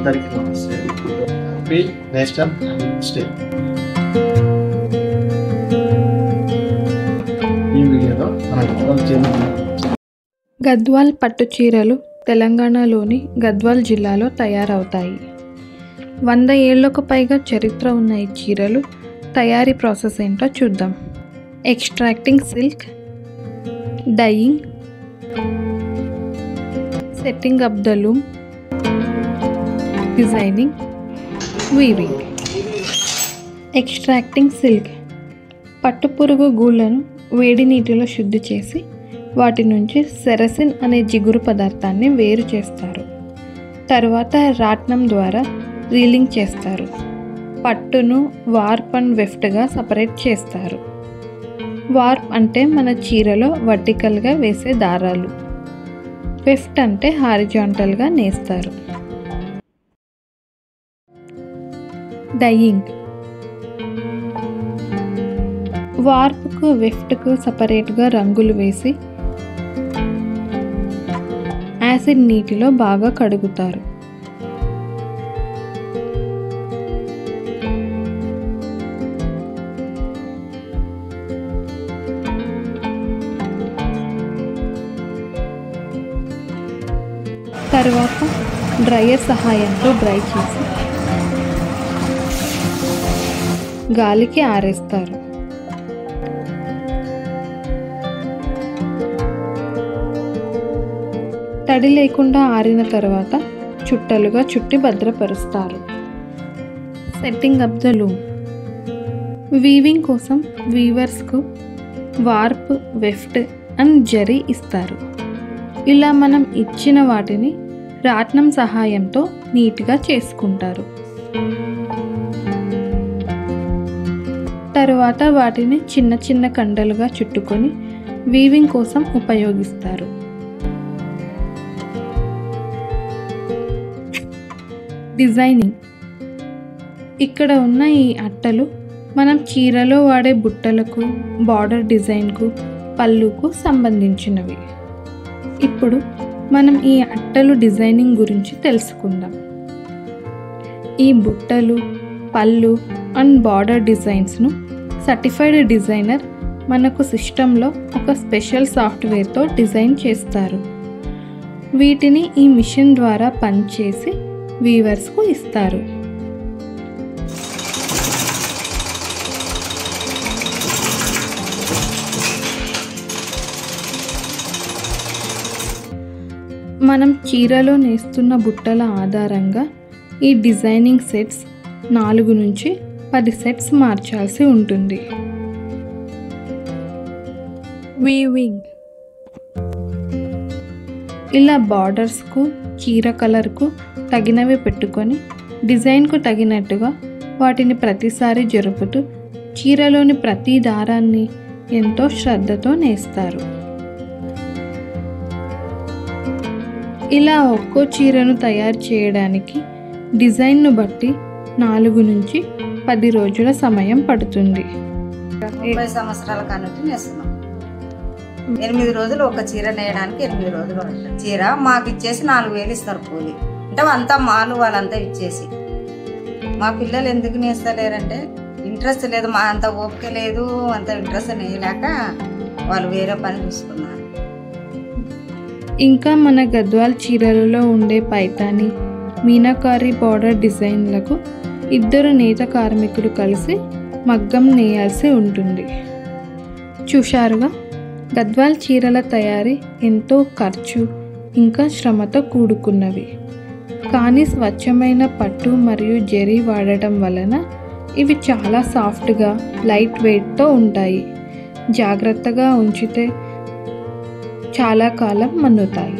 అందరికీ నమస్తే. Happy national day. ఈ వీడియోలో గద్వాల్ పట్టు చీరలు తెలంగాణలోని గద్వాల్ జిల్లాలో తయారవుతాయి. 100 ఏళ్లకు పైగా చరిత్ర ఉన్న ఈ చీరలు తయారీ ప్రాసెస్ ఏంటో చూద్దాం. Extracting silk, dyeing, setting up the loom, designing, weaving. Extracting silk పట్టుపురుగు గూళ్ళను వేడి నీటిలో శుద్ధి చేసి వాటి నుంచి సెరసిన్ అనే జిగురు పదార్థాన్ని వేరు చేస్తారు. తర్వాత రాట్నం ద్వారా రీలింగ్ చేస్తారు. పట్టును వార్ప్ అండ్ వెఫ్ట్గా సపరేట్ చేస్తారు. వార్ప్ అంటే మన చీరలో వర్టికల్గా వేసే దారాలు, వెఫ్ట్ అంటే హారిజాంటల్గా నేస్తారు. డైయింగ్ వార్ప్కు వెఫ్ట్కు సపరేట్గా రంగులు వేసి యాసిడ్ నీటిలో బాగా కడుగుతారు. తర్వాత డ్రయర్ సహాయంతో డ్రై చేసి గాలికి ఆరేస్తారు. తడి లేకుండా ఆరిన తర్వాత చుట్టలుగా చుట్టి భద్రపరుస్తారు. Setting up the loom weaving కోసం వీవర్స్కు వార్ప్, వెఫ్ట్ అండ్ జరీ ఇస్తారు. ఇలా మనం ఇచ్చిన వాటిని రాట్నం సహాయంతో నీట్గా చేసుకుంటారు. తరువాత వాటిని చిన్న చిన్న కండలుగా చుట్టుకొని వీవింగ్ కోసం ఉపయోగిస్తారు. డిజైనింగ్ ఇక్కడ ఉన్న ఈ అట్టలు మనం చీరలో వాడే బుట్టలకు, బార్డర్ డిజైన్కు, పళ్ళుకు సంబంధించినవి. ఇప్పుడు మనం ఈ అట్టలు డిజైనింగ్ గురించి తెలుసుకుందాం. ఈ బుట్టలు, పళ్ళు అండ్ బార్డర్ డిజైన్స్ను సర్టిఫైడ్ డిజైనర్ మనకు సిస్టంలో ఒక స్పెషల్ సాఫ్ట్వేర్తో డిజైన్ చేస్తారు. వీటిని ఈ మిషన్ ద్వారా పనిచేసి వీవర్స్కు ఇస్తారు. మనం చీరలో నేస్తున్న బుట్టల ఆధారంగా ఈ డిజైనింగ్ సెట్స్ 4 నుంచి 10 సెట్స్ మార్చాల్సి ఉంటుంది. వీవింగ్ ఇలా బార్డర్స్కు, చీర కలర్కు తగినవి పెట్టుకొని డిజైన్కు తగినట్టుగా వాటిని ప్రతిసారి జరుపుతూ చీరలోని ప్రతి దారాన్ని ఎంతో శ్రద్ధతో నేస్తారు. ఇలా ఒక్కో చీరను తయారు చేయడానికి డిజైన్ను బట్టి 4 నుంచి 10 రోజుల సమయం పడుతుంది. 30 సంవత్సరాల కానుంచి నేస్తున్నాం. 8 రోజులు ఒక చీర నేయడానికి 8 రోజులు. చీర మాకు ఇచ్చేసి 4,000 ఇస్తారు కూలి. అంటే అంతా మాలు వాళ్ళంతా ఇచ్చేసి. మా పిల్లలు ఎందుకు నేస్తలేరంటే ఇంట్రెస్ట్ లేదు, మా అంత ఓపిక లేదు, అంత ఇంట్రెస్ట్ నేయలేక వాళ్ళు వేరే పని చూసుకున్నారు. ఇంకా మన గద్వాల్ చీరలలో ఉండే పైతాని, మీనాకారి బార్డర్ డిజైన్లకు 2 నేత కార్మికులు కలిసి మగ్గం నేయాల్సి ఉంటుంది. చూశారుగా, గద్వాల్ చీరల తయారీ ఎంతో ఖర్చు ఇంకా శ్రమతో కూడుకున్నవి. కానీ స్వచ్ఛమైన పట్టు మరియు జరీ వాడటం వలన ఇవి చాలా సాఫ్ట్గా, లైట్ వెయిట్తో ఉంటాయి. జాగ్రత్తగా ఉంచితే చాలా కాలం మన్నుతాయి.